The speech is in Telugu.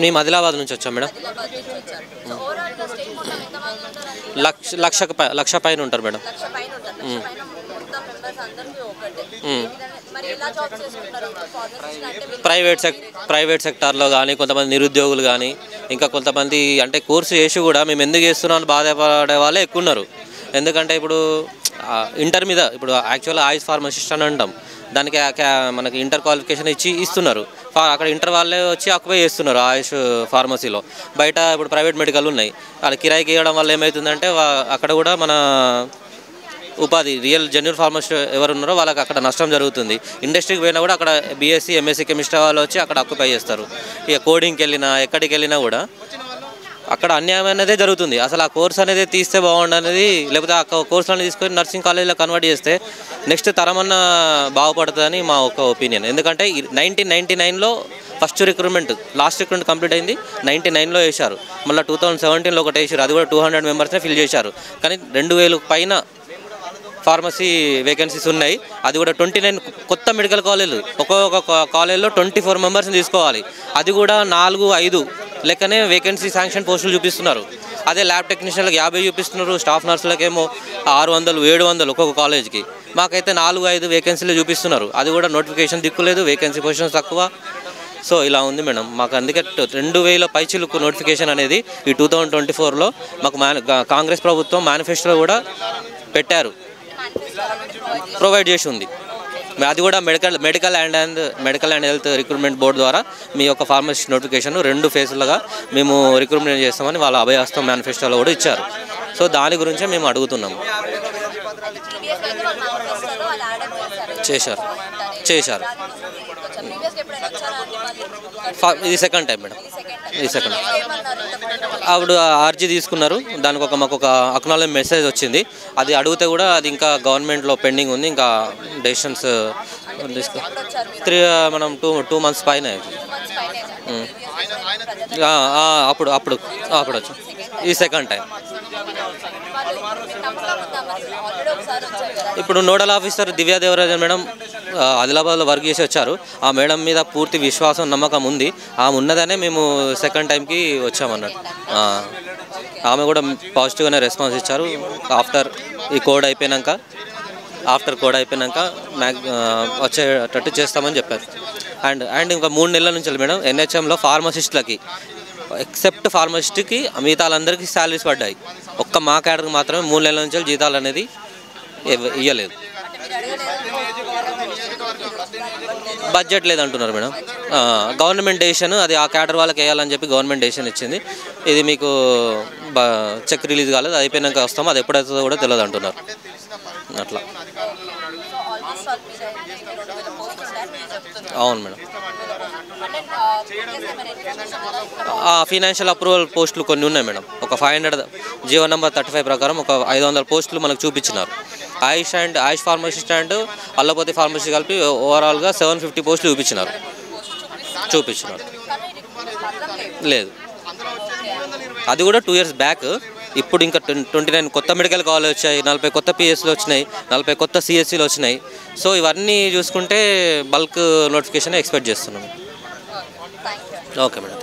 మేము ఆదిలాబాద్ నుంచి వచ్చాం మేడం. లక్ష పైన ఉంటారు మేడం. ప్రైవేట్ సెక్టార్లో కానీ కొంతమంది నిరుద్యోగులు కానీ ఇంకా కొంతమంది అంటే కోర్సు చేసి కూడా మేము ఎందుకు చేస్తున్నాం బాధపడే వాళ్ళే ఎక్కువ ఉన్నారు. ఎందుకంటే ఇప్పుడు ఇంటర్ మీద ఇప్పుడు యాక్చువల్గా ఆయుష్ ఫార్మసిస్ట్ అని అంటాం, దానికి మనకి ఇంటర్ క్వాలిఫికేషన్ ఇస్తున్నారు. అక్కడ ఇంటర్ వాళ్ళే వచ్చి ఆక్యుపై చేస్తున్నారు ఆయుష్ ఫార్మసీలో. బయట ఇప్పుడు ప్రైవేట్ మెడికల్ ఉన్నాయి, వాళ్ళు కిరాయికి ఇవ్వడం వల్ల ఏమవుతుందంటే అక్కడ కూడా మన ఉపాధి రియల్ జెన్యూన్ ఫార్మసిస్ట్ ఎవరు ఉన్నారో వాళ్ళకి అక్కడ నష్టం జరుగుతుంది. ఇండస్ట్రీకి పోయినా కూడా అక్కడ బీఎస్సీ ఎంఎస్సీ కెమిస్ట్రీ వాళ్ళు వచ్చి అక్కడ ఆక్యుపై చేస్తారు. ఇక కోడింగ్కి వెళ్ళినా ఎక్కడికి వెళ్ళినా కూడా అక్కడ అన్యాయం అనేది జరుగుతుంది. అసలు ఆ కోర్స్ అనేది తీస్తే బాగుండనేది, లేకపోతే ఆ కోర్సులను తీసుకొని నర్సింగ్ కాలేజీలో కన్వర్ట్ చేస్తే నెక్స్ట్ తరమన్నా బాగుపడుతుందని మా ఒక ఒపీనియన్. ఎందుకంటే 1999లో first recruitment, last recruitment complete అయింది 99లో వేశారు. మళ్ళీ 2017లో ఒకటి వేసారు, అది కూడా 200 మెంబర్స్నే ఫిల్ చేశారు. కానీ 2000 పైన ఫార్మసీ వేకెన్సీస్ ఉన్నాయి. అది కూడా 29 కొత్త మెడికల్ కాలేజీలు, ఒక్కొక్క కాలేజీలో 24 మెంబర్స్ని తీసుకోవాలి. అది కూడా 4-5 లెక్కనే వేకెన్సీ శాంక్షన్ పోస్టులు చూపిస్తున్నారు. అదే ల్యాబ్ టెక్నీషియన్లకు 50 చూపిస్తున్నారు, స్టాఫ్ నర్సులకేమో 600-700 ఒక్కొక్క కాలేజ్కి. మాకైతే 4-5 వేకెన్సీలు చూపిస్తున్నారు. అది కూడా నోటిఫికేషన్ దిక్కులేదు, వేకెన్సీ పొజిషన్స్ తక్కువ. సో ఇలా ఉంది మేడం. మాకు అందుకే 2000 పైచిలుకు నోటిఫికేషన్ అనేది ఈ 2024లో మాకు కాంగ్రెస్ ప్రభుత్వం మేనిఫెస్టోలో కూడా పెట్టారు, ప్రొవైడ్ చేసి ఉంది. అది కూడా medical and health recruitment board ద్వారా మీ యొక్క ఫార్మసిస్ట్ నోటిఫికేషన్ 2 ఫేజ్లుగా మేము రిక్రూట్మెంట్ చేస్తామని వాళ్ళ అభయహస్తం మేనిఫెస్టోలో కూడా ఇచ్చారు. సో దాని గురించే మేము అడుగుతున్నాము. చేశారు. ఇది సెకండ్ టైం మేడం, ఇది సెకండ్. అప్పుడు ఆర్జీ తీసుకున్నారు, దానికి మాకు ఒక అక్నాలెడ్జ్ మెసేజ్ వచ్చింది. అది అడిగితే కూడా అది ఇంకా గవర్నమెంట్లో పెండింగ్ ఉంది, ఇంకా డెసిషన్స్ మనం 2 months పైన. అప్పుడు వచ్చాం, ఈ సెకండ్ టైం. ఇప్పుడు nodal officer Divya Devarajan madam ఆదిలాబాద్లో వర్క్ చేసి వచ్చారు. ఆ మేడం మీద పూర్తి విశ్వాసం, నమ్మకం ఉంది. ఆమె ఉన్నదనే మేము సెకండ్ టైంకి వచ్చామన్నట్టు. ఆమె కూడా పాజిటివ్గానే రెస్పాన్స్ ఇచ్చారు. ఆఫ్టర్ కోడ్ అయిపోయాక వచ్చేటట్టు చేస్తామని చెప్పారు. అండ్ ఇంకా 3 నెలల నుంచి మేడం ఎన్హెచ్ఎంలో ఫార్మసిస్టులకి ఎక్సెప్ట్ ఫార్మసిస్ట్కి మిగతా వాళ్ళందరికీ శాలరీస్ పడ్డాయి. ఒక్క మా క్యాడర్కి మాత్రమే 3 నెలల నుంచి జీతాలు అనేది ఇవ్వలేదు. బడ్జెట్ లేదంటున్నారు మేడం. గవర్నమెంట్ డెసిషన్, అది ఆ క్యాడర్ వాళ్ళకి వేయాలని చెప్పి గవర్నమెంట్ డెసిషన్ ఇచ్చింది. ఇది మీకు చెక్ రిలీజ్ కాలేదు, అది అయిపోయినాక వస్తాము, అది ఎప్పుడైతుందో కూడా తెలియదు అంటున్నారు. అట్లా. అవును మేడం. ఫైనాన్షియల్ అప్రూవల్ పోస్టులు కొన్ని ఉన్నాయి మేడం. ఒక 500 జీవో నెంబర్ 35 ప్రకారం ఒక 500 పోస్టులు మనకు చూపించినారు. ఆయుష్ ఫార్మసిస్ట్ అండ్ అల్లోపతి ఫార్మసిస్ట్ కలిపి ఓవరాల్గా 750 పోస్టులు చూపించినారు. లేదు, అది కూడా 2 years బ్యాక్. ఇప్పుడు ఇంకా 29 కొత్త మెడికల్ కాలేజ్ వచ్చాయి, 40 కొత్త పిఎస్సీలు వచ్చినాయి, 40 కొత్త సిఎస్సీలు వచ్చినాయి. సో ఇవన్నీ చూసుకుంటే బల్క్ నోటిఫికేషన్ ఎక్స్పెక్ట్ చేస్తున్నాం. Okay madam.